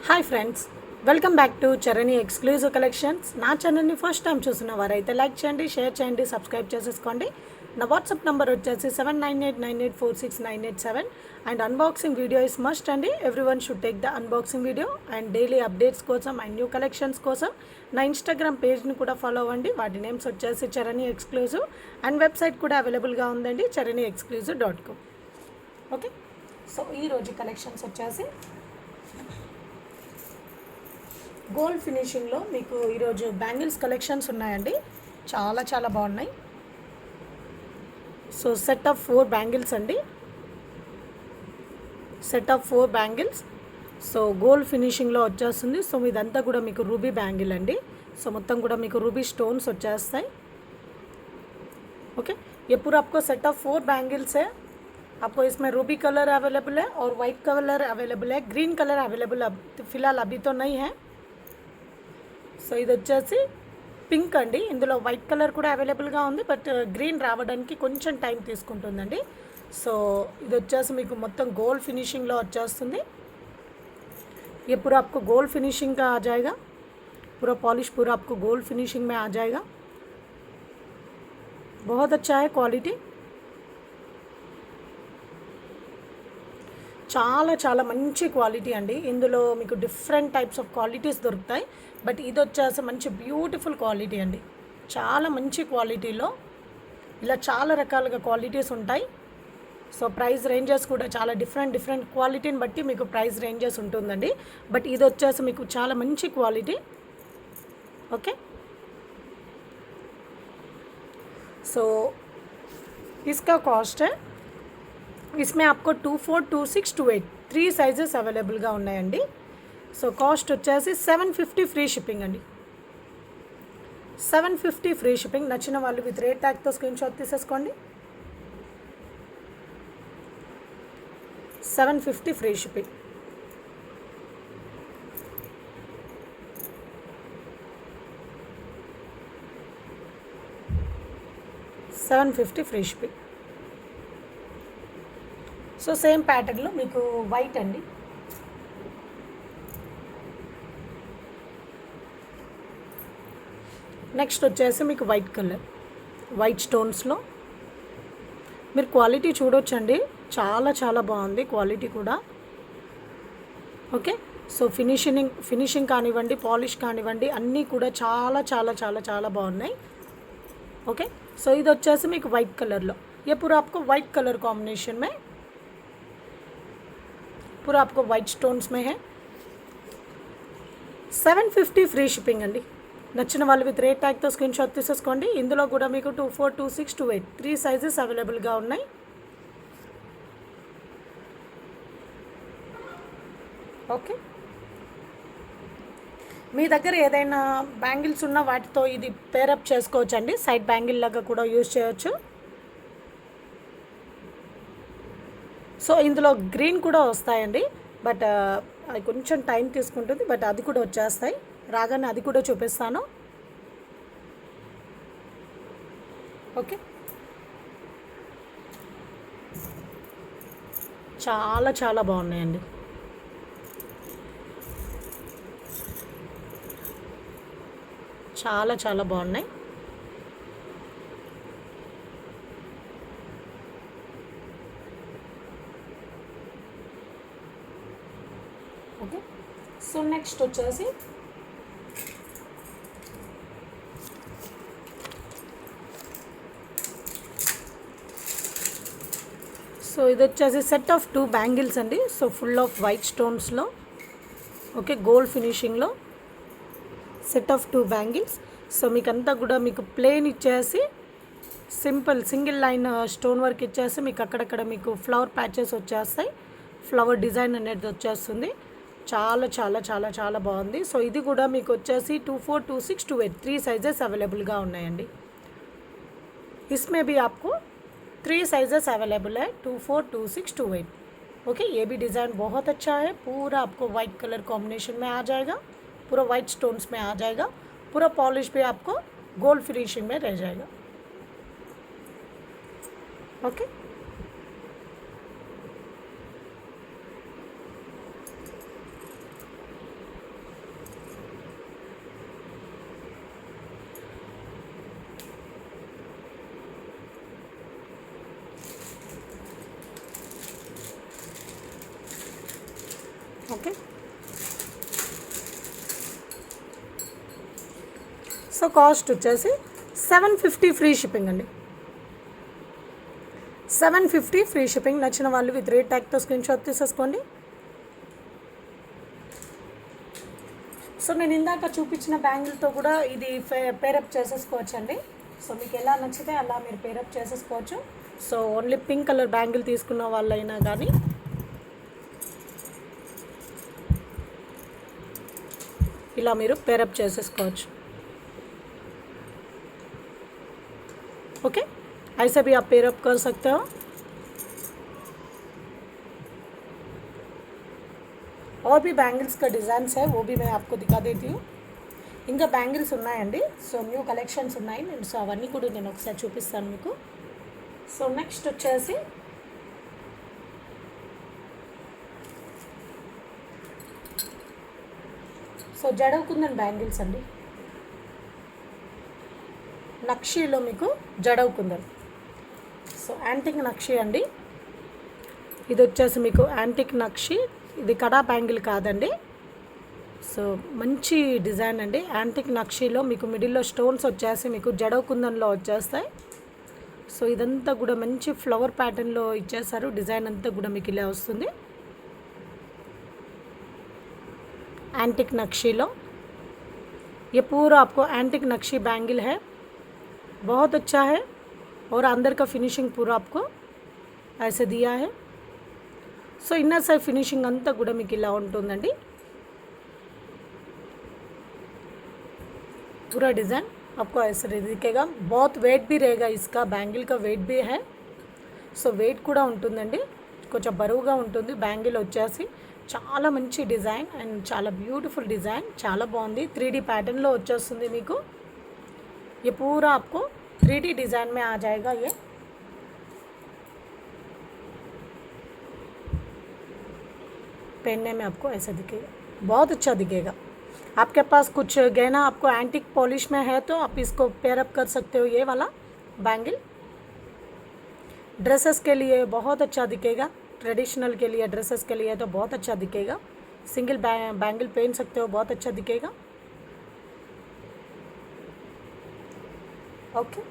Hi friends, welcome back to Charani exclusive collections. నా ఛానల్ని first time చూసిన వారైతే లైక్ చేయండి, షేర్ చేయండి, సబ్స్క్రైబ్ చేసేసుకోండి. నా వాట్సాప్ నెంబర్ వచ్చేసి 7988984697 and unboxing video is must అండి. Every one should take the unboxing video and daily updates కోసం అండ్ న్యూ కలెక్షన్స్ కోసం నా ఇన్స్టాగ్రామ్ పేజ్ని కూడా ఫాలో అవ్వండి. వాటి నేమ్స్ వచ్చేసి చరణి ఎక్స్క్లూజివ్ అండ్ వెబ్సైట్ కూడా అవైలబుల్గా ఉందండి, charaniexclusive.com. ఓకే, సో ఈరోజు కలెక్షన్స్ వచ్చేసి గోల్డ్ ఫినిషింగ్లో మీకు ఈరోజు బ్యాంగిల్స్ కలెక్షన్స్ ఉన్నాయండి. చాలా చాలా బాగున్నాయి. సో సెట్ ఆఫ్ 4 బ్యాంగిల్స్ అండి, set of 4 bangles. So gold ఫినిషింగ్లో వచ్చేస్తుంది. సో ఇదంతా కూడా మీకు రూబీ బ్యాంగిల్ అండి. సో మొత్తం కూడా మీకు రూబీ స్టోన్స్ వచ్చేస్తాయి. ओके, ये पूरा आपको सेट ऑफ 4 बैंगल्स है. आपको इसमें रूबी कलर अवेलेबल है और वाइट कलर अवेलेबल है. ग्रीन कलर अवेलेबल फिलहाल अभी तो नहीं है. సో ఇది వచ్చేసి పింక్ అండి. ఇందులో వైట్ కలర్ కూడా అవైలబుల్గా ఉంది, బట్ గ్రీన్ రావడానికి కొంచెం టైం తీసుకుంటుందండి. సో ఇది వచ్చేసి మీకు మొత్తం గోల్డ్ ఫినిషింగ్లో వచ్చేస్తుంది. ये पूरा आपको गोल्ड फिनिशिंग का आ जाएगा, पूरा पॉलिश पूरा आपको गोल्ड फिनिशिंग में आ जाएगा. बहुत अच्छा है क्वालिटी. చాలా చాలా మంచి క్వాలిటీ అండి. ఇందులో మీకు డిఫరెంట్ టైప్స్ ఆఫ్ క్వాలిటీస్ దొరుకుతాయి, బట్ ఇది వచ్చేసి మంచి బ్యూటిఫుల్ క్వాలిటీ అండి. చాలా మంచి క్వాలిటీలో ఇలా చాలా రకాలుగా క్వాలిటీస్ ఉంటాయి. సో ప్రైస్ రేంజెస్ కూడా చాలా డిఫరెంట్ క్వాలిటీని బట్టి మీకు ప్రైస్ రేంజెస్ ఉంటుందండి. బట్ ఇది వచ్చేసి మీకు చాలా మంచి క్వాలిటీ. ఓకే, సో इसका कॉस्ट है, इसमें आपको 24, 26, 28 3 సైజెస్ అవైలబుల్గా ఉన్నాయండి. సో కాస్ట్ వచ్చేసి 750 ఫ్రీ షిప్పింగ్ అండి. 750 ఫ్రీ షిప్పింగ్. నచ్చిన వాళ్ళు విత్ రేట్ ట్యాగ్తో స్క్రీన్ షాట్ తీసేసుకోండి. 750 free shipping. $750 free shipping. So same ప్యాటర్న్లో మీకు వైట్ అండి. నెక్స్ట్ వచ్చేసి మీకు వైట్ కలర్, వైట్ స్టోన్స్లో మీరు క్వాలిటీ చూడొచ్చండి. చాలా చాలా బాగుంది క్వాలిటీ కూడా. ఓకే, సో ఫినిషింగ్ కానివ్వండి, పాలిష్ కానివ్వండి, అన్నీ కూడా చాలా చాలా చాలా చాలా బాగున్నాయి. ఓకే, సో ఇది వచ్చేసి మీకు వైట్ కలర్లో. ये पूरा आपको वाइट कलर कॉम्बिनेशन में, पूरा आपको वाइट स्टोन्स में है. 750 ఫ్రీ షిప్పింగ్ అండి. నచ్చిన వాళ్ళు విత్ రేట్ ట్యాగ్తో స్క్రీన్ షాట్ తీసేసుకోండి. ఇందులో కూడా మీకు 24, 26, 28 3 సైజెస్ అవైలబుల్గా ఉన్నాయి. ఓకే, మీ దగ్గర ఏదైనా బ్యాంగిల్స్ ఉన్న వాటితో ఇది పేరప్ చేసుకోవచ్చు అండి. సైడ్ బ్యాంగిల్ లాగా కూడా యూజ్ చేయొచ్చు. సో ఇందులో గ్రీన్ కూడా వస్తాయండి, బట్ అది కొంచెం టైం తీసుకుంటుంది, బట్ అది కూడా వచ్చేస్తాయి. రాగానే అది కూడా చూపిస్తాను. ఓకే, చాలా చాలా బాగున్నాయండి. చాలా చాలా బాగున్నాయి. ఓకే, సో నెక్స్ట్ వచ్చేసి సో ఇది వచ్చేసి సెట్ ఆఫ్ 2 బ్యాంగిల్స్ అండి. సో ఫుల్ ఆఫ్ వైట్ స్టోన్స్లో, ఓకే, గోల్డ్ ఫినిషింగ్లో సెట్ ఆఫ్ 2 బ్యాంగిల్స్. సో మీకు అంతా కూడా మీకు ప్లేన్ ఇచ్చేసి సింగిల్ లైన్ స్టోన్ వర్క్ ఇచ్చేసి మీకు అక్కడక్కడ మీకు ఫ్లవర్ ప్యాచెస్ వచ్చేస్తాయి. ఫ్లవర్ డిజైన్ అనేది వచ్చేస్తుంది. చాలా చాలా చాలా చాలా బాగుంది. సో ఇది కూడా మీకు వచ్చేసి 24, 26, 28 3 సైజెస్ అవైలబుల్గా ఉన్నాయండి. इसमें भी आपको 3 साइजेस अवेलेबल है, 24, 26, 28. ओके, ये भी डिज़ाइन बहुत अच्छा है. पूरा आपको वाइट कलर कॉम्बिनेशन में आ जाएगा, पूरा वाइट स्टोन्स में आ जाएगा. पूरा पॉलिश भी आपको गोल्ड फिनिशिंग में रह जाएगा. Okay, okay. సో కాస్ట్ వచ్చేసి 750 ఫ్రీ షిప్పింగ్ అండి. 750 ఫ్రీ షిప్పింగ్. నచ్చిన వాళ్ళు విత్ రేట్ ట్యాగ్తో స్క్రీన్ షాట్ తీసేసుకోండి. సో నేను ఇందాక చూపించిన బ్యాంగిల్తో కూడా ఇది పేరప్ చేసేసుకోవచ్చు అండి. సో మీకు ఎలా నచ్చితే అలా మీరు పేరప్ చేసేసుకోవచ్చు. So only pink colour bangle తీసుకున్న వాళ్ళైనా కానీ ఇలా మీరు పేరప్ చేసేసుకోవచ్చు. ओके, ऐसे भी आप पेयरअप कर सकते हो. और भी बैंगल्स का डिज़ाइंस है, वो भी मैं आपको दिखा देती हूँ. ఇంకా బ్యాంగిల్స్ ఉన్నాయండి. సో న్యూ కలెక్షన్స్ ఉన్నాయి. నేను సో అవన్నీ కూడా నేను ఒకసారి చూపిస్తాను మీకు. సో నెక్స్ట్ వచ్చేసి సో జడవుకుందని బ్యాంగిల్స్ అండి. నక్షీలో మీకు జడవుకుందని. సో యాంటిక్ నక్షి అండి. ఇది వచ్చేసి మీకు యాంటిక్ నక్షి. ఇది కడా బ్యాంగిల్ కాదండి. సో మంచి డిజైన్ అండి. యాంటిక్ నక్షిలో మీకు మిడిల్లో స్టోన్స్ వచ్చేసి మీకు జడవుకుందన్లో వచ్చేస్తాయి. సో ఇదంతా కూడా మంచి ఫ్లవర్ ప్యాటర్న్లో ఇచ్చేసారు. డిజైన్ అంతా కూడా మీకు ఇలా వస్తుంది. एंटिक नक्शी लो, ये पूरा आपको एंटिक नक्शी बैंगल है, बहुत अच्छा है और अंदर का फिनिशिंग पूरा आपको ऐसे दिया है. సో ఇన్నర్ సైడ్ ఫినిషింగ్ అంతా కూడా మీకు ఇలా ఉంటుందండి. पूरा डिज़ाइन आपको ऐसे दिखेगा. बहुत वेट भी रहेगा, इसका बैंगल का वेट भी है. సో వెయిట్ కూడా ఉంటుందండి, కొంచెం బరువుగా ఉంటుంది. బ్యాంగిల్ వచ్చేసి చాలా మంచి డిజైన్ అండ్ చాలా బ్యూటిఫుల్ డిज़ाइन, చాలా బాగుంది. 3D पैटर्न లో వచ్చేస్తుంది మీకు. ये पूरा आपको 3D डिज़ाइन में आ जाएगा. ये पहनने में आपको ऐसा दिखेगा, बहुत अच्छा दिखेगा. आपके पास कुछ गहना आपको एंटिक पॉलिश में है तो आप इसको पेयर अप कर सकते हो. ये वाला बैंगल ड्रेसेस के लिए बहुत अच्छा दिखेगा, ट्रेडिशनल के लिए ड्रेसेस के लिए तो बहुत अच्छा दिखेगा. सिंगल बैंगल पहन सकते हो, बहुत अच्छा दिखेगा. ओके,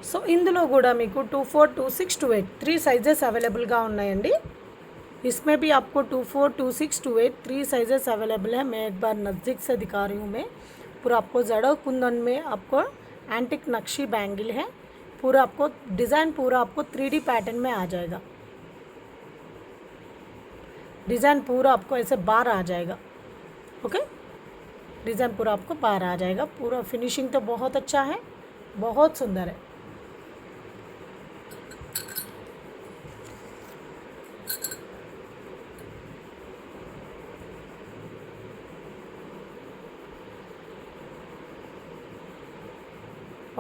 సో ఇందులో కూడా మీకు 24, 26, 28 3 साइजेस अवेलेबलగా ఉన్నాయండి. इसमें भी आपको 24, 26, 28 3 साइजेस अवेलेबल है. मैं एक बार नज़दीक से दिखा रही हूँ. मैं पूरा आपको जड़ो कुंदन में आपको एंटिक नक्शी बैंगल है. पूरा आपको डिज़ाइन पूरा आपको 3D पैटर्न में आ जाएगा. डिज़ाइन पूरा आपको ऐसे बाहर आ जाएगा. ओके, डिज़ाइन पूरा आपको बाहर आ जाएगा. पूरा फिनिशिंग तो बहुत अच्छा है, बहुत सुंदर है.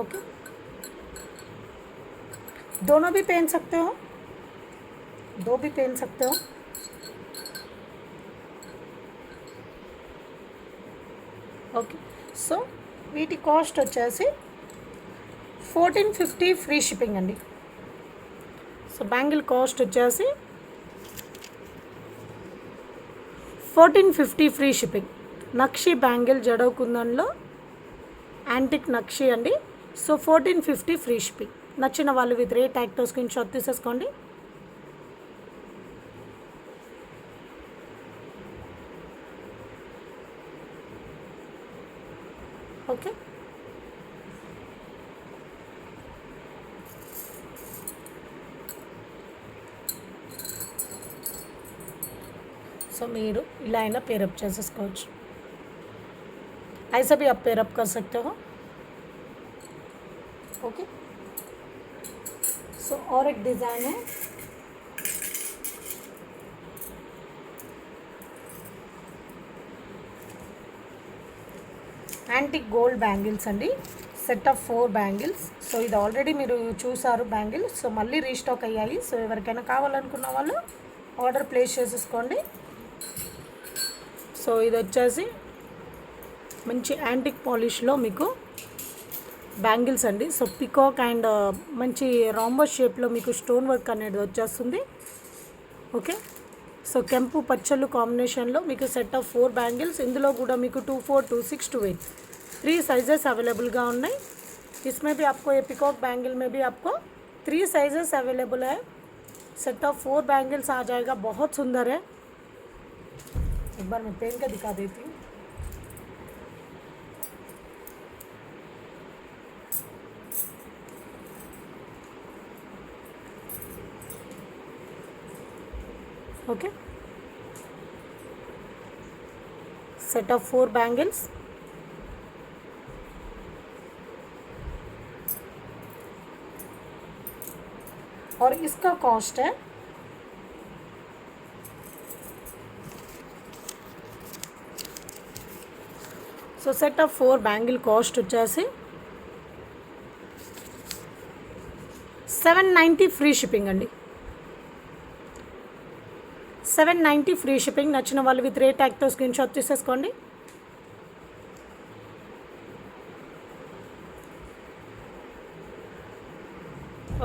ओके, दोनों भी पहन सकते हो, दो भी पहन सकते हो. ఓకే, సో వీటి కాస్ట్ వచ్చేసి 1450 ఫ్రీ షిప్పింగ్ అండి. సో బ్యాంగిల్ కాస్ట్ వచ్చేసి 1450 ఫ్రీ షిప్పింగ్. నక్షి బ్యాంగిల్ జడో కుందన్లో యాంటిక్ నక్షి అండి. So 1450 free shipping. నచ్చిన వాళ్ళు విత్ రేట్ ట్యాగ్తో స్క్రీన్ షాట్ తీసేసుకోండి. ఓకే, సో మీరు ఇలా అయినా పేరప్ చేసేసుకోవచ్చు. ऐसा भी आप पेयरअप कर सकते हो. ओके, सो और एक डिज़ाइन है. యాంటిక్ గోల్డ్ బ్యాంగిల్స్ అండి, సెట్ ఆఫ్ 4 బ్యాంగిల్స్. సో ఇది ఆల్రెడీ మీరు చూసారు బ్యాంగిల్. సో మళ్ళీ రీస్టాక్ అయ్యాయి. సో ఎవరికైనా కావాలనుకున్న వాళ్ళు ఆర్డర్ ప్లేస్ చేసేసుకోండి. సో ఇది వచ్చేసి మంచి యాంటిక్ పాలిష్లో మీకు బ్యాంగిల్స్ అండి. సో పికాక్ అండ్ మంచి రాంబస్ షేప్లో మీకు స్టోన్ వర్క్ అనేది వచ్చేస్తుంది. ఓకే, సో కెంపు పచ్చళ్ళు కాంబినేషన్లో మీకు సెట్ ఆఫ్ 4 బ్యాంగిల్స్. ఇందులో కూడా మీకు 2, 4, 2, 6, 2, 8 3 साइजेस अवेलेबलगा ఉన్నాయి. इसमें भी आपको ये पिकॉक बैंगल में भी आपको 3 साइजेस अवेलेबल है. सेट ऑफ 4 बैंगल्स आ जाएगा. बहुत सुंदर है. एक बार मैं पहन के दिखा देती हूँ. Okay, set of 4 bangles. और इसका कॉस्ट है so set of 4 bangle cost వచ్చేసి 790 ఫ్రీ షిప్పింగ్ అండి. 790 ఫ్రీ షిప్పింగ్. నచ్చిన వాళ్ళు విత్ రేట్ ట్యాగ్తో స్క్రీన్ షాట్ తీసేసుకోండి.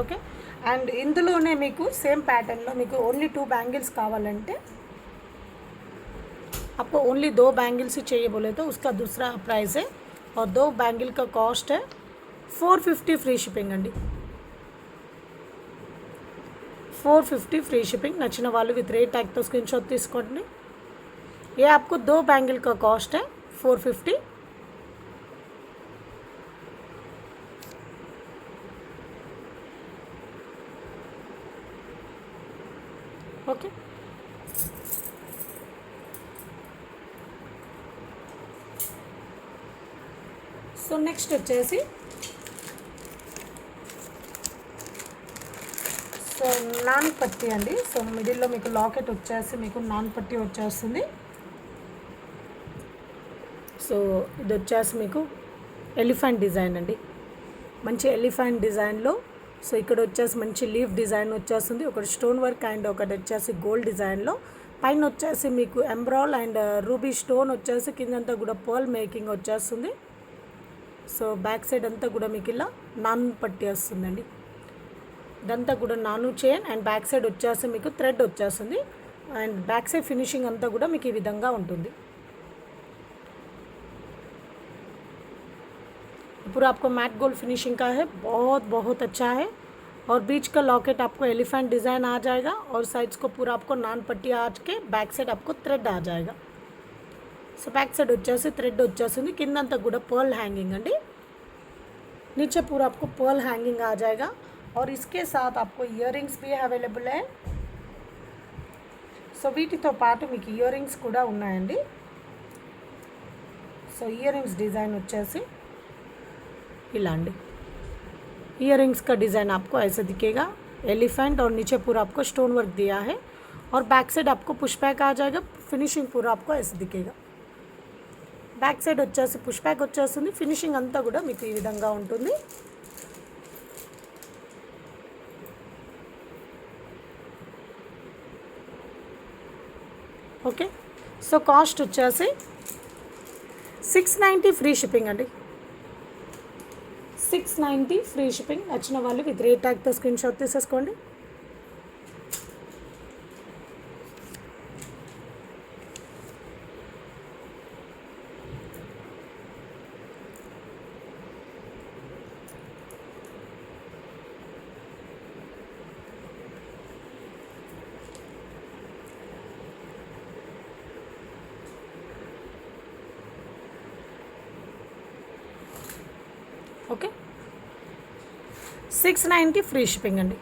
ఓకే, అండ్ ఇందులోనే మీకు సేమ్ ప్యాటర్న్లో మీకు ఓన్లీ 2 बैंगल्स కావాలంటే आपको ओनली 2 बैंगल्स ही चाहिए बोले तो उसका दूसरा प्राइस है. और 2 बैंगल का कॉस्ट है 450 फ्री शिपिंग अंडी. 450 फ्री शिपिंग. नచ్చిన వాళ్ళు విత్ రేట్ ట్యాగ్తో స్క్రీన్ షాట్ తీసుకోండి. ये आपको 2 बैंगल का कॉस्ट है 450. ఓకే, సో నెక్స్ట్ వచ్చేసి సో నాన్ పట్టి అండి. సో మిడిల్లో మీకు లాకెట్ వచ్చేసి మీకు నాన్ పట్టి వచ్చేస్తుంది. సో ఇది వచ్చేసి మీకు ఎలిఫెంట్ డిజైన్ అండి. మంచి ఎలిఫెంట్ డిజైన్లో సో ఇక్కడ వచ్చేసి మంచి లీఫ్ డిజైన్ వచ్చేస్తుంది. ఒకటి స్టోన్ వర్క్ అండ్ ఒకటి వచ్చేసి గోల్డ్ డిజైన్లో. పైన వచ్చేసి మీకు ఎంబ్రాల్ అండ్ రూబీ స్టోన్ వచ్చేసి కిందంతా కూడా పర్ల్ మేకింగ్ వచ్చేస్తుంది. సో బ్యాక్ సైడ్ అంతా కూడా మీకు ఇలా నాన్ పట్టి వస్తుందండి. ఇదంతా కూడా నాను చైన్ అండ్ బ్యాక్ సైడ్ వచ్చేసి మీకు థ్రెడ్ వచ్చేస్తుంది. అండ్ బ్యాక్ సైడ్ ఫినిషింగ్ అంతా కూడా మీకు ఈ విధంగా ఉంటుంది. पूरा आपको मैट गोल्ड फिनिशिंग का है. बहुत बहुत अच्छा है. और बीच का लॉकेट आपको एलिफेंट डिज़ाइन आ जाएगा और साइड्स को पूरा आपको नान पट्टी आज के बैक साइड आपको थ्रेड आ जाएगा. సో బ్యాక్ సైడ్ వచ్చేసి థ్రెడ్ వచ్చేసింది. కిందంతా కూడా పర్ల్ హ్యాంగింగ్ అండి. नीचे पूरा आपको पर्ल हैंगिंग आ जाएगा. और इसके साथ आपको इयरिंग्स भी अवेलेबल है. సో వీటితో పాటు మీకు ఇయరింగ్స్ కూడా ఉన్నాయండి. సో ఇయరింగ్స్ డిజైన్ వచ్చేసి ఇలా అండి. इयरिंग्स का डिज़ाइन आपको ऐसे दिखेगा. एलिफेंट और नीचे पूरा आपको स्टोन वर्क दिया है. और बैक साइड आपको पुश बैक आ जाएगा. फिनिशिंग पूरा आपको ऐसे दिखेगा. బ్యాక్ సైడ్ వచ్చేసి పుష్ బ్యాక్ వచ్చేస్తుంది. ఫినిషింగ్ అంతా కూడా మీకు ఈ విధంగా ఉంటుంది. ఓకే, సో కాస్ట్ వచ్చేసి 690 ఫ్రీ షిప్పింగ్ అండి. 690 ఫ్రీ షిప్పింగ్. నచ్చిన వాళ్ళు విత్ రేట్ ట్యాగ్తో స్క్రీన్ షాట్ తీసేసుకోండి. ఓకే, 690 ఫ్రీ షిప్పింగ్ అండి.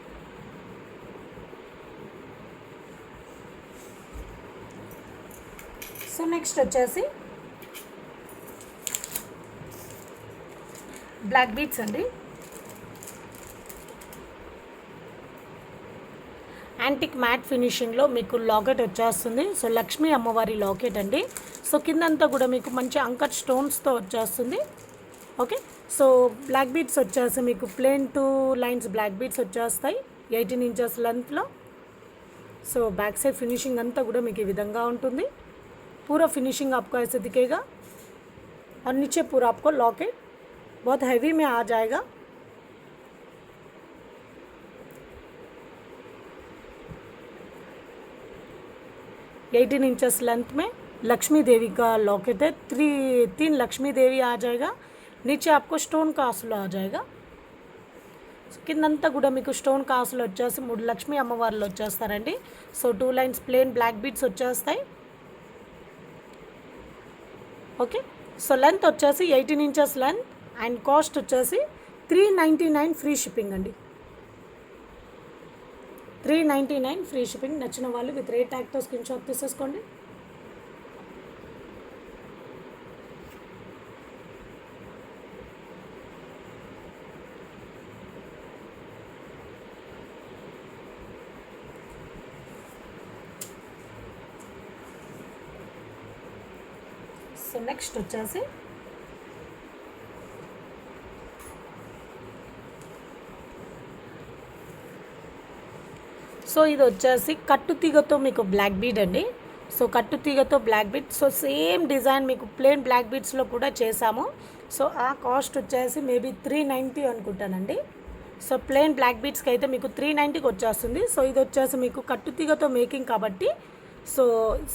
సో నెక్స్ట్ వచ్చేసి బ్లాక్ బీట్స్ అండి. యాంటిక్ మ్యాట్ ఫినిషింగ్లో మీకు లాకెట్ వచ్చేస్తుంది. సో లక్ష్మీ అమ్మవారి లాకెట్ అండి. సో కిందంతా కూడా మీకు మంచి అంకట్ స్టోన్స్తో వచ్చేస్తుంది. ఓకే, సో బ్లాక్ బీట్స్ వచ్చేసి మీకు ప్లేన్ 2 లైన్స్ బ్లాక్ బీట్స్ వచ్చేస్తాయి 18 ఇంచెస్ లెంత్లో. సో बैक साइड फिनिशिंग अंता కూడా మీకు ఈ విధంగా ఉంటుంది. पूरा फिनिशिंग आपको ऐसे दिखेगा और नीचे पूरा आपको लॉकेट बहुत हैवी में आ जाएगा। एटीन इंचेस लेंथ में लक्ष्मी देवी का लॉकेट है। तीन लक्ष्मी देवी आ जाएगा। नीचे आपको स्टोन काసులు आ जाएगा। కిందంతా కూడా మీకు స్టోన్ కాసులు వచ్చేసి 3 లక్ష్మీ అమ్మవార్లు వచ్చేస్తారండి। So 2 lines plain black beads వచ్చేస్తాయి। ఓకే, సో లెంత్ వచ్చేసి 18 ఇంచెస్ లెంత్ అండ్ కాస్ట్ వచ్చేసి 399 ఫ్రీ షిప్పింగ్ అండి। 399 ఫ్రీ షిప్పింగ్। నచ్చిన వాళ్ళు విత్ రేట్ ట్యాగ్తో స్క్రీన్ షాట్ తీసేసుకోండి। సో నెక్స్ట్ వచ్చేసి సో ఇది వచ్చేసి కట్టు తీగతో మీకు బ్లాక్ బీడ్ అండి। సో కట్టు తీగతో black bead. So same design మీకు ప్లెయిన్ బ్లాక్ బీడ్స్లో కూడా చేసాము। సో ఆ కాస్ట్ వచ్చేసి మేబీ 390 అనుకుంటానండి। సో ప్లెయిన్ బ్లాక్ బీడ్స్కి అయితే మీకు 390కి వచ్చేస్తుంది। సో ఇది వచ్చేసి మీకు కట్టు తీగతో మేకింగ్ కాబట్టి సో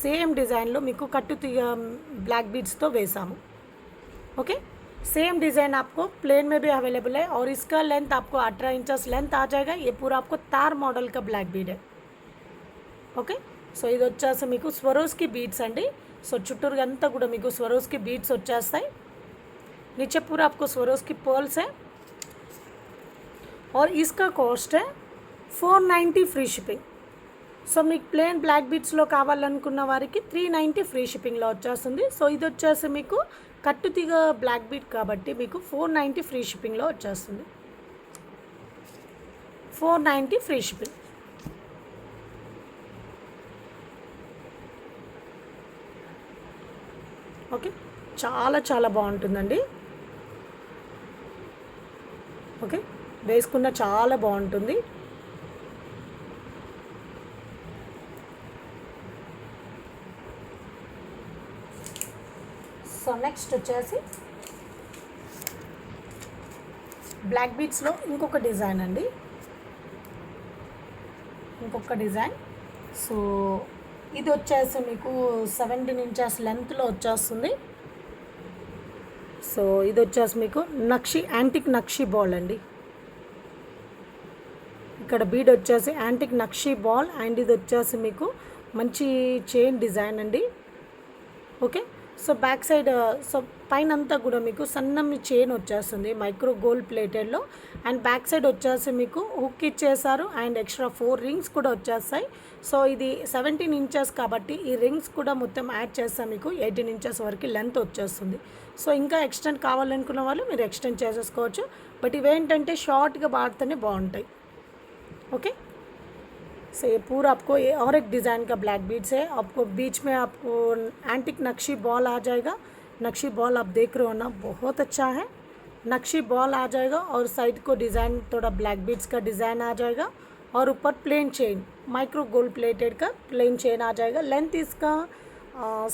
సేమ్ డిज़ाइनలో మీకు కట్టు తీగ ब्लैक बीड्स तो वेसामु। ओके, सेम डिज़ाइन आपको प्लेन में भी अवेलेबल है और इसका लेंथ आपको 18 इंचेस लेंथ आ जाएगा। ये पूरा आपको तार मॉडल का ब्लैक बीड है। ओके, సో ఇది వచ్చేసి మీకు స్వరోస్కి బీడ్స్ అండి। సో చుట్టూరుగా అంతా కూడా మీకు స్వరోస్కి బీడ్స్ వచ్చేస్తాయి। नीचे पूरा आपको स्वरोस्की पर्ल्स है और इसका कॉस्ट है 490 फ्री शिपिंग। సో మీకు ప్లెయిన్ బ్లాక్ బీడ్స్లో కావాలనుకున్న వారికి 390 ఫ్రీ షిప్పింగ్లో వచ్చేస్తుంది। సో ఇది వచ్చేసి మీకు కట్టుతీగ బ్లాక్ బీడ్ కాబట్టి మీకు 490 ఫ్రీ షిప్పింగ్లో వచ్చేస్తుంది। 490 ఫ్రీ షిప్పింగ్। ఓకే, చాలా చాలా బాగుంటుందండి। ఓకే, వేసుకున్న చాలా బాగుంటుంది। సో నెక్స్ట్ వచ్చేసి బ్లాక్ బీడ్స్లో ఇంకొక డిజైన్ అండి, ఇంకొక డిజైన్। సో ఇది వచ్చేసి మీకు 17 ఇంచెస్ లెంత్లో వచ్చేస్తుంది। సో ఇది వచ్చేసి మీకు నక్షి యాంటిక్ నక్షి బాల్ అండి। ఇక్కడ బీడ్ వచ్చేసి యాంటిక్ నక్షి బాల్ అండ్ ఇది వచ్చేసి మీకు మంచి చైన్ డిజైన్ అండి। Okay, so back side so పైన అంతా కూడా మీకు సన్నమి చైన్ వచ్చేస్తుంది మైక్రో గోల్డ్ ప్లేటెడ్లో అండ్ బ్యాక్ సైడ్ వచ్చేసి మీకు హుక్ ఇచ్చేసారు అండ్ ఎక్స్ట్రా 4 రింగ్స్ కూడా వచ్చేస్తాయి। సో ఇది 17 ఇంచెస్ కాబట్టి ఈ రింగ్స్ కూడా మొత్తం యాడ్ చేస్తే మీకు 18 ఇంచెస్ వరకు లెంత్ వచ్చేస్తుంది। సో ఇంకా ఎక్స్టెండ్ కావాలనుకున్న వాళ్ళు మీరు ఎక్స్టెండ్ చేసేసుకోవచ్చు। బట్ ఇవేంటంటే షార్ట్గా వాడితేనే బాగుంటాయి। ఓకే, से पूरा आपको ये और एक डिज़ाइन का ब्लैक बीड्स है। आपको बीच में आपको एंटिक नक्शी बॉल आ जाएगा। नक्शी बॉल आप देख रहे हो ना, बहुत अच्छा है। नक्शी बॉल आ जाएगा और साइड को डिज़ाइन थोड़ा ब्लैक बीड्स का डिज़ाइन आ जाएगा और ऊपर plain chain micro gold plated का प्लेन चेन आ जाएगा। लेंथ इसका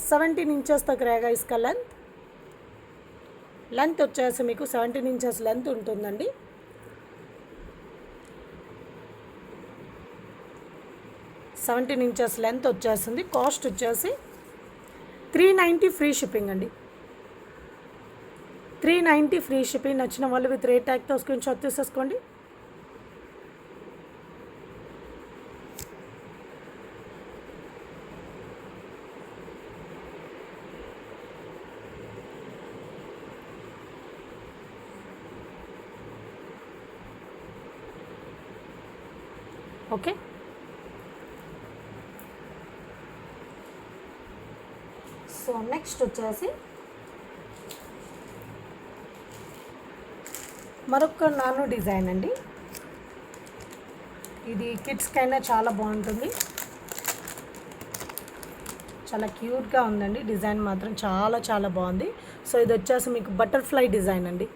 17 इंचेस तक रहेगा। इसका लेंथ వచ్చేసి మీకు 17 ఇంచెస్ లెంత్ ఉంటుందండి। సెవెంటీన్ ఇంచెస్ లెంత్ వచ్చేస్తుంది। కాస్ట్ వచ్చేసి 390 ఫ్రీ షిప్పింగ్ అండి। 390 ఫ్రీ షిప్పింగ్। నచ్చిన వాళ్ళు విత్ రేట్ ట్యాగ్తో స్క్రీన్ షాట్ తీసేసుకోండి। ఓకే, సో నెక్స్ట్ వచ్చేసి మరొక నానో డిజైన్ అండి। ఇది కిడ్స్కైనా చాలా బాగుంటుంది, చాలా క్యూట్గా ఉందండి। డిజైన్ మాత్రం చాలా చాలా బాగుంది। సో ఇది వచ్చేసి మీకు బటర్ఫ్లై డిజైన్ అండి।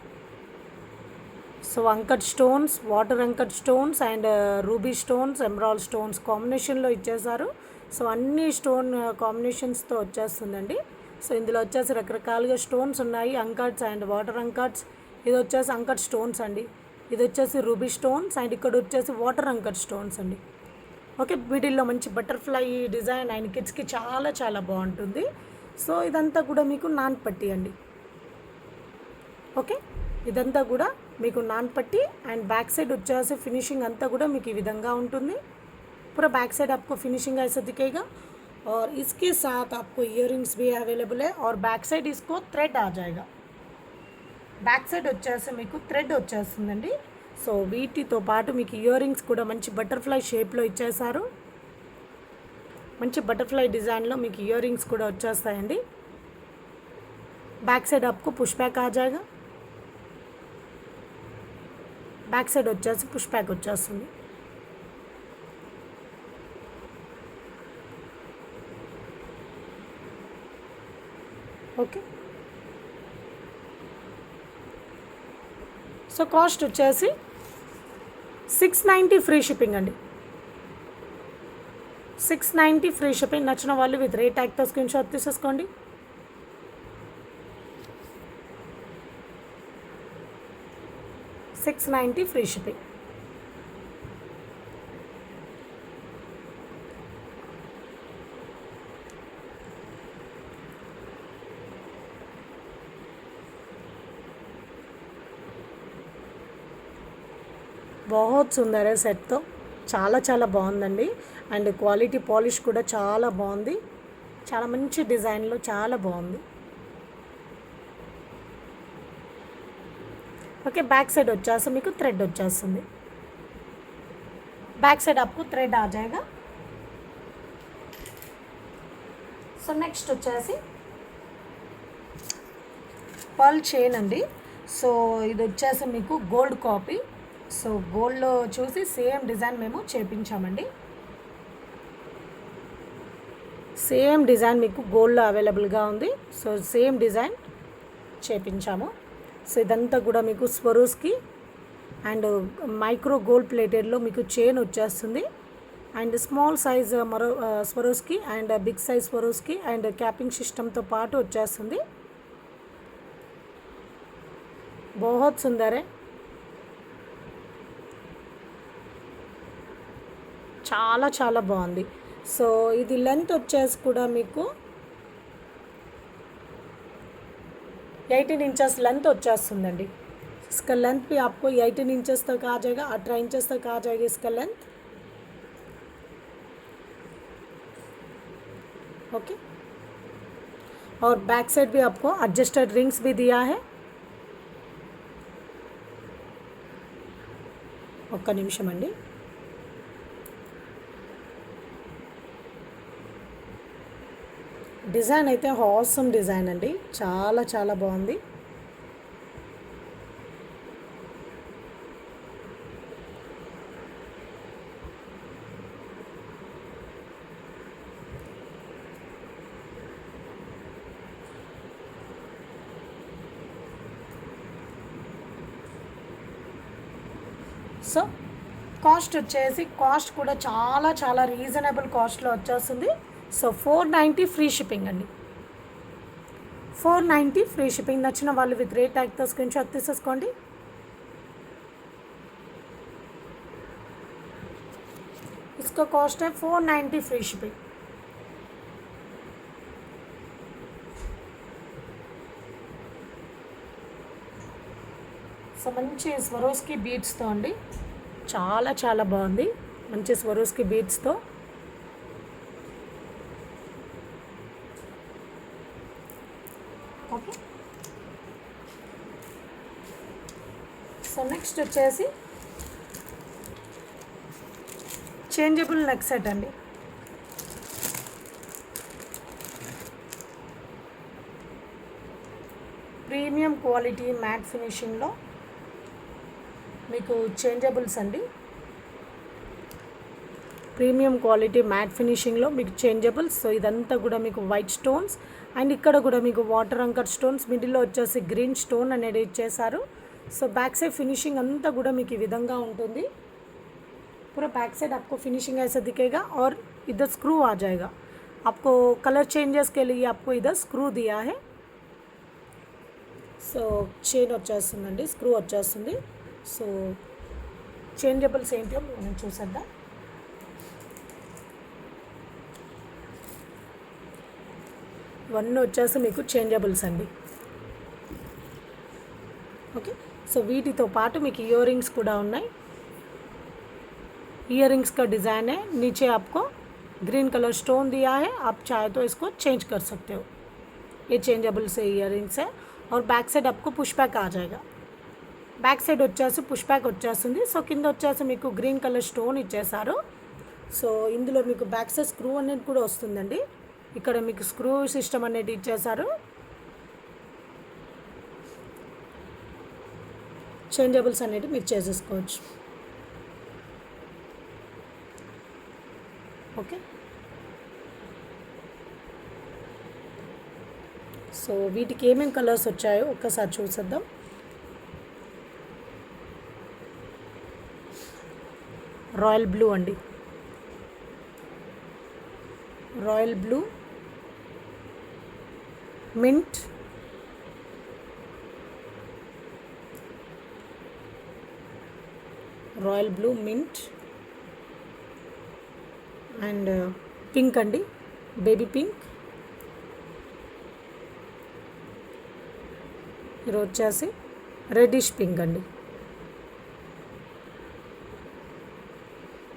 So uncut stones, water uncut stones and ruby stones, emerald stones కాంబినేషన్లో ఇచ్చేసారు। సో అన్ని స్టోన్ కాంబినేషన్స్తో వచ్చేస్తుందండి। సో ఇందులో వచ్చేసి రకరకాలుగా స్టోన్స్ ఉన్నాయి, అంకట్స్ అండ్ వాటర్ అంకట్స్, ఇది వచ్చేసి అంకట్ స్టోన్స్ అండి, ఇది వచ్చేసి రూబీ స్టోన్స్ అండ్ ఇక్కడ వచ్చేసి వాటర్ అంకట్ స్టోన్స్ అండి. ఓకే, మిడిల్లో మంచి బటర్ఫ్లై డిజైన్ అండ్ కిడ్స్కి చాలా చాలా బాగుంటుంది. సో ఇదంతా కూడా మీకు నాన్ పట్టి అండి. ఓకే, ఇదంతా కూడా మీకు నాన్ పట్టి అండ్ బ్యాక్ साइड వచ్చేసి ఫినిషింగ్ అంతా కూడా మీకు ఈ విధంగా ఉంటుంది. पूरा बैक साइड आपको फिनिशिंग ऐसा दिखेगा और इसके साथ आपको इयरिंग्स भी अवेलेबल है और बैक साइड इसको थ्रेड आ जाएगा. బ్యాక్ సైడ్ వచ్చేసి మీకు థ్రెడ్ వచ్చేస్తుందండి. సో వీటితో పాటు మీకు ఇయరింగ్స్ కూడా మంచి బటర్ఫ్లై షేప్లో ఇచ్చేసారు. మంచి బటర్ఫ్లై డిజైన్లో మీకు ఇయరింగ్స్ కూడా వచ్చేస్తాయండి. బ్యాక్ సైడ్ आपको పుష్ బ్యాక్ आ जाएगा. బ్యాక్ సైడ్ వచ్చేసి పుష్ బ్యాక్ వచ్చేస్తుంది. ఓకే, సో కాస్ట్ వచ్చేసి 690 ఫ్రీ షిప్పింగ్ అండి. 690 ఫ్రీ షిప్పింగ్. నచ్చిన వాళ్ళు విత్ రేట్ ట్యాగ్తో స్క్రీన్ షాట్ తీసేసుకోండి. $690 ఫ్రీ షిప్పింగ్. बहुत సుందర సెట్తో చాలా చాలా బాగుందండి. అండ్ క్వాలిటీ పాలిష్ కూడా చాలా బాగుంది. చాలా మంచి డిజైన్లో చాలా బాగుంది. ఓకే, బ్యాక్ సైడ్ వచ్చేసి మీకు థ్రెడ్ వచ్చేస్తుంది. బ్యాక్ సైడ్ आपको थ्रेड आ जाएगा. సో నెక్స్ట్ వచ్చేసి పర్ల్ చైన్ అండి. సో ఇది వచ్చేసి మీకు గోల్డ్ కాపీ. సో గోల్డ్లో చూసి సేమ్ డిజైన్ మేము చేపించామండి. సేమ్ డిజైన్ మీకు గోల్డ్లో అవైలబుల్గా ఉంది. సో సేమ్ డిజైన్ చేపించాము. సో ఇదంతా కూడా మీకు స్వరూస్కి అండ్ మైక్రో గోల్డ్ ప్లేటెడ్లో మీకు చైన్ వచ్చేస్తుంది. అండ్ స్మాల్ సైజ్ మరో Swarovski and big size Swarovski and capping సిస్టమ్తో పాటు వచ్చేస్తుంది. बहुत सुंदर है. చాలా చాలా బాగుంది. సో ఇది లెంత్ వచ్చేసి కూడా మీకు 18 इंचेस लेंथ వచ్చేస్తుందండి. इसका लेंथ भी आपको 18 इंचेस तक आ जाएगा. 18 इंचेस तक आ जाएगी इसका लेंथ. ओके, और बैक साइड भी आपको एडजस्टेड रिंग्स भी दिया है. ఒక్క నిమిషం అండి. డిజైన్ అయితే ఆసమ్ డిజైన్ అండి. చాలా చాలా బాగుంది. సో కాస్ట్ వచ్చేసి కాస్ట్ కూడా చాలా చాలా రీజనబుల్ కాస్ట్లో వచ్చేస్తుంది. సో 490 ఫ్రీ షిప్పింగ్ అండి. 490 ఫ్రీ షిప్పింగ్. నచ్చిన వాళ్ళు విత్ రేట్ ట్యాగ్తో స్క్రీన్ షాట్ తీసేసుకోండి. इसका कॉस्ट है 490 फ्री शिपिंग. సో మంచి స్వరోస్కి బీడ్స్తో అండి. చాలా చాలా బాగుంది. మంచి స్వరోస్కి బీడ్స్తో. ఓకే, సో నెక్స్ట్ వచ్చేసి చేంజబుల్ నెక్ సెట్ అండి. ప్రీమియం క్వాలిటీ మ్యాట్ ఫినిషింగ్లో మీకు చేంజబుల్స్ అండి. ప్రీమియం క్వాలిటీ మ్యాట్ ఫినిషింగ్లో మీకు చేంజబుల్స్. సో ఇదంతా కూడా మీకు వైట్ స్టోన్స్ అండ్ ఇక్కడ కూడా మీకు వాటర్ అంకర్ స్టోన్స్, మిడిల్లో వచ్చేసి గ్రీన్ స్టోన్ అనేది ఇచ్చేసారు. సో బ్యాక్ సైడ్ ఫినిషింగ్ అంతా కూడా మీకు ఈ విధంగా ఉంటుంది. पूरा बैक साइड आपको फिनिशिंग ऐसा दिखेगा और इधर स्क्रू आ जाएगा. आपको कलर चेंजेस के लिए आपको इधर स्क्रू दिया है. సో చైన్ వచ్చేస్తుందండి, స్క్రూ వచ్చేస్తుంది. సో చేంజబుల్స్ ఏంటో మనం చూసేద్దాం. ఇవన్నీ వచ్చేసి మీకు చేంజబుల్స్ అండి. ఓకే, సో వీటితో పాటు మీకు ఇయర్ రింగ్స్ కూడా ఉన్నాయి. इयर रिंग्स का डिज़ाइन है, नीचे आपको ग्रीन कलर स्टोन दिया है, आप चाहे तो इसको चेंज कर सकते हो. ये चेंजेबल से इयर रिंग्स है. और बैक साइड आपको पुश बैक आ जाएगा. బ్యాక్ సైడ్ వచ్చేసి పుష్ బ్యాక్ వచ్చేస్తుంది. సో కింద వచ్చేసి మీకు గ్రీన్ కలర్ స్టోన్ ఇచ్చేసారు. సో ఇందులో మీకు బ్యాక్ సైడ్ స్క్రూ అనేది కూడా వస్తుందండి. ఇక్కడ మీకు స్క్రూ సిస్టమ్ అనేది ఇచ్చేసారు. చేంజబుల్స్ అనేది మీరు చేసేసుకోవచ్చు. ఓకే, సో వీటికి ఏమేమి కలర్స్ వచ్చాయో ఒక్కసారి చూసేద్దాం. రాయల్ బ్లూ అండి, royal blue, mint, royal blue, mint and pink అండి, బేబీ పింక్. ఇది వచ్చేసి రెడ్డిష్ పింక్ అండి.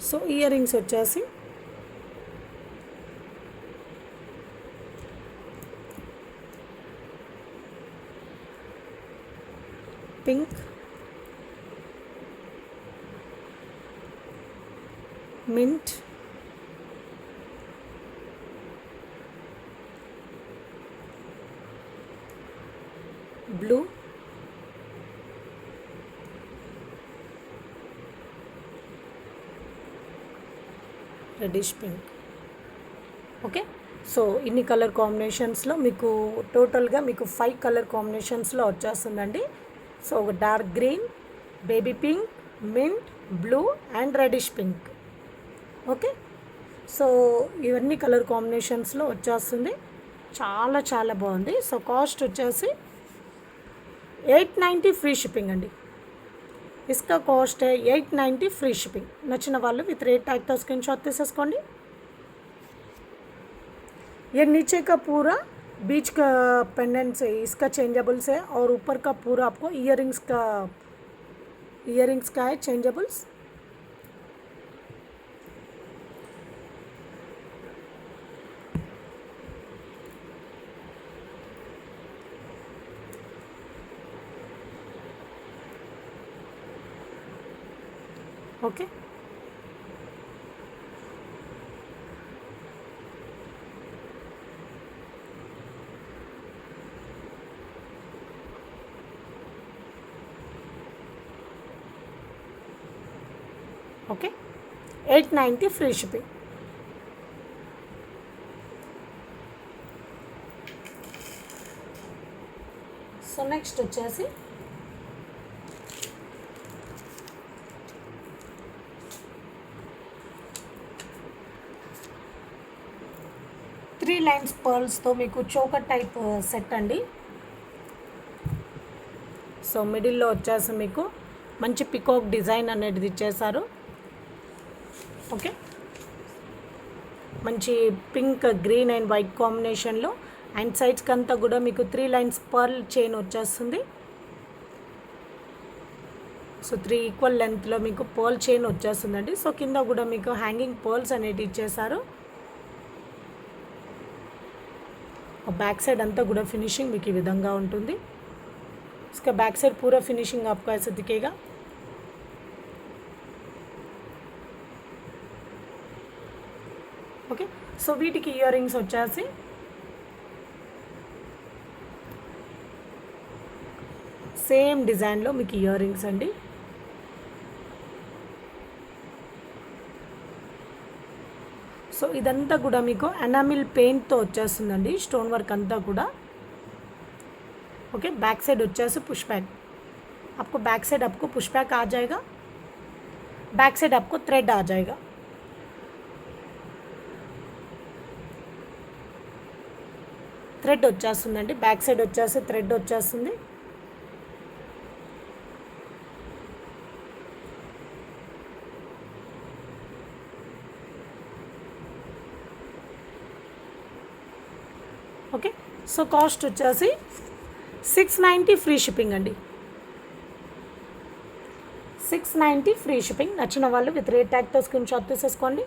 సో ఇయర్ రింగ్స్ వచ్చేసి pink, mint, blue, reddish pink. Okay, so ఇన్ని కలర్ కాంబినేషన్స్లో మీకు టోటల్గా మీకు 5 కలర్ కాంబినేషన్స్లో వచ్చేస్తుందండి. సో ఒక dark green, baby pink, mint, blue and reddish pink. Okay, so ఇవన్నీ కలర్ కాంబినేషన్స్లో వచ్చేస్తుంది. చాలా చాలా బాగుంది. సో కాస్ట్ వచ్చేసి 890 ఫ్రీ షిప్పింగ్ అండి. इसका कॉस्ट है 890 फ्री शिपिंग. नच्చిన వాళ్ళు విత్ రేట్ ట్యాగ్ తో స్క్రీన్ షాట్ తీసేసుకోండి. ये नीचे का पूरा बीच का पेंडेंट्स है, इसका चेंजेबल्स है और ऊपर का पूरा आपको इयररिंग्स का है changeables. Okay, okay, 890 free shipping. So next వచ్చేసి త్రీ లైన్స్ పర్ల్స్తో మీకు చోకర్ టైప్ సెట్ అండి. సో మిడిల్లో వచ్చేసి మీకు మంచి పికాక్ డిజైన్ అనేది ఇచ్చేసారు. ఓకే, మంచి పింక్, గ్రీన్ అండ్ వైట్ కాంబినేషన్లో అండ్ సైడ్స్కి అంతా కూడా మీకు 3 లైన్స్ పర్ల్ చైన్ వచ్చేస్తుంది. సో 3 ఈక్వల్ లెంత్లో మీకు పర్ల్ చైన్ వచ్చేస్తుందండి. సో కింద కూడా మీకు హ్యాంగింగ్ పర్ల్స్ అనేది ఇచ్చేసారు. बैक साइड अंता गुड़ा फिनिशिंग మీకు ఈ విధంగా ఉంటుంది. इसका बैक साइड पूरा फिनिशिंग आपको ऐसे दिखेगा. ओके, సో వీటికి ఇయర్ రింగ్స్ వచ్చేసి సేమ్ డిజైన్లో మీకు ఇయర్ రింగ్స్ అండి. సో ఇదంతా కూడా మీకు ఎనామిల్ పెయింట్తో వచ్చేస్తుందండి, స్టోన్ వర్క్ అంతా కూడా. ओके, बैक साइड వచ్చేసి पुश बैक. आपको बैक साइड आपको पुश बैक आ जाएगा. बैक साइड आपको थ्रेड आ जाएगा. थ्रेड వచ్చేస్తుందండి, बैक साइड వచ్చేసి थ्रेड వచ్చేస్తుంది. ఓకే, సో కాస్ట్ వచ్చేసి 690 ఫ్రీ షిప్పింగ్ అండి. 690 ఫ్రీ షిప్పింగ్. నచ్చిన వాళ్ళు విత్ రేట్ ట్యాగ్తో స్క్రీన్ షాట్ తీసేసుకోండి.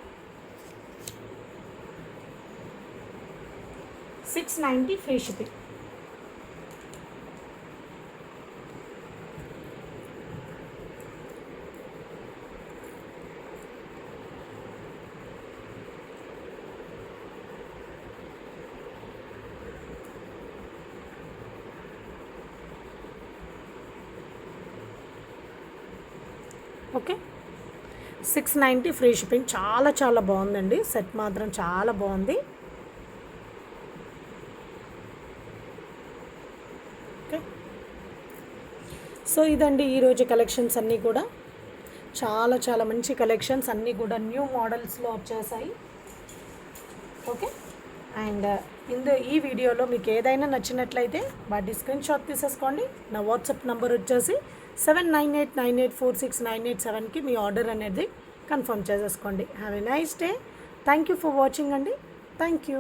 690 free shipping. Okay, 690 free shipping. చాలా చాలా బాగుందండి, సెట్ మాత్రం చాలా బాగుంది. ఓకే, సో ఇదండి ఈరోజు కలెక్షన్స్ అన్నీ కూడా. చాలా చాలా మంచి కలెక్షన్స్ అన్నీ కూడా న్యూ మోడల్స్లో వచ్చేసాయి. ఓకే, అండ్ ఈ వీడియోలో మీకు ఏదైనా నచ్చినట్లయితే వాటి స్క్రీన్ షాట్ తీసేసుకోండి. నా వాట్సాప్ నెంబర్ వచ్చేసి 7998946987కి మీ ఆర్డర్ అనేది కన్ఫర్మ్ చేసేసుకోండి. Have a nice day. Thank you for watching అండి. Thank you.